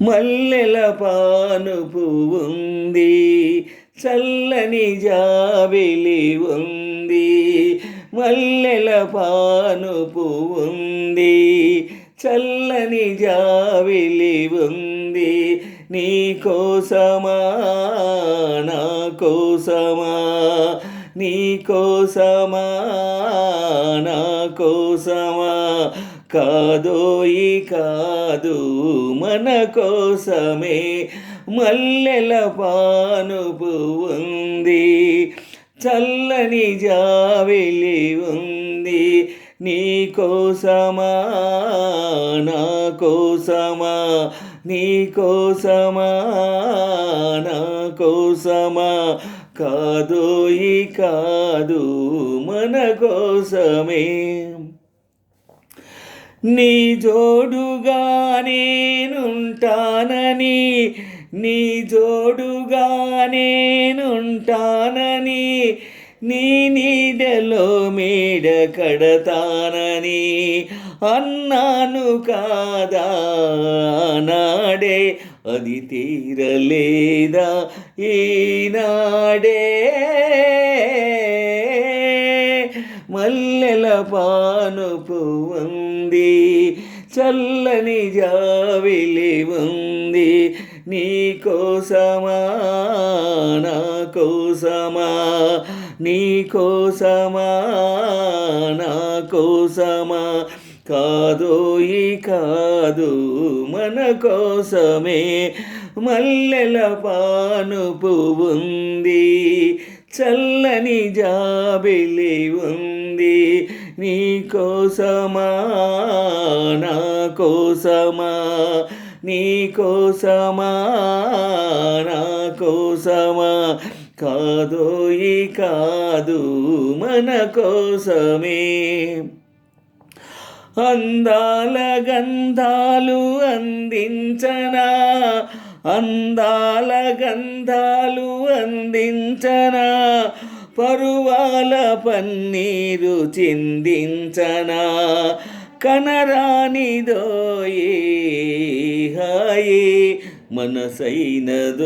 మల్లెల పానుపు ఉంది, చల్లని జాబిలి ఉంది. మల్లెల పానుపు ఉంది, చల్లని జాబిలి ఉంది. నీ కోసమా నా కోసమా, నీ కోసమా నా కోసమా, కాదోయి కాదు మన కోసమే. మల్లెల పానుపు ఉంది, చల్లని జాబిలి ఉంది. నీ కోసమా నా కోసమా, నీ కోసమా నా కోసమా, కాదోయి కాదు మన కోసమే. నీ జోడుగా నేనుంటానని, నీ జోడుగా నేనుంటానని, నీ నీడలో మేడ కడతానని అన్నాను కాదా నాడే, అది తీరలేదా ఈనాడే. మల్లెల పానుపు ఉంది, చల్లని జాబిలి ఉంది. నీ కోసమా నా కోసమా, నీ కోసమా నా కోసమా, కాదోయి కాదు మన కోసమే. మల్లెల పానుపు ఉంది, చల్లని జాబిలి ఉంది. నీ కోసమా నా కోసమా, నీ కోసమా నా కోసమా, కాదోయి కాదు మన కోసమే. అందాల గంధాలు అందించనా, అందాల గంధాలు అందించనా, పరువాల పన్నీరు చిందించనా, కనరానిదోయే హాయే మనసైనదోయే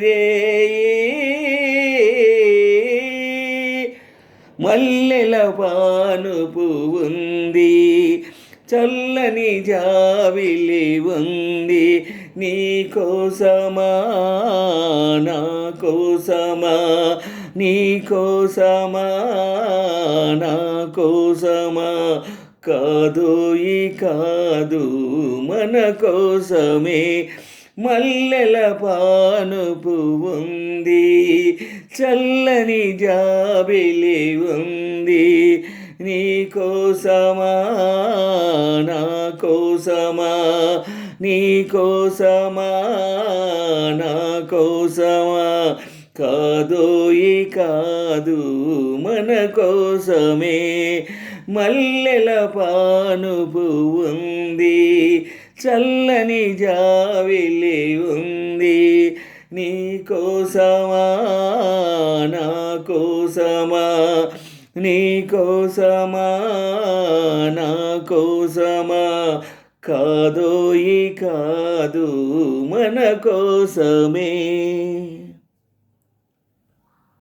రే. మల్లెల పానుపు ఉంది, చల్లని జాబిలి ఉంది. నీ కోసమా నా కోసమా, నీ కోసమా నా కోసమా, కాదోయి కాదు మన కోసమే. మల్లెల పానుపు ఉంది, చల్లని జాబిలి ఉంది. నీ కోసమా నా కోసమా, నీ కోసమా నా కోసమా, కాదోయి కాదు మన కోసమే. మల్లెల పానుపు ఉంది, చల్లని జాబిలి ఉంది. నీ కోసమా నా కోసమా, నీ కోసమా నా కోసమా, కాదోయి కాదు మన కోసమే.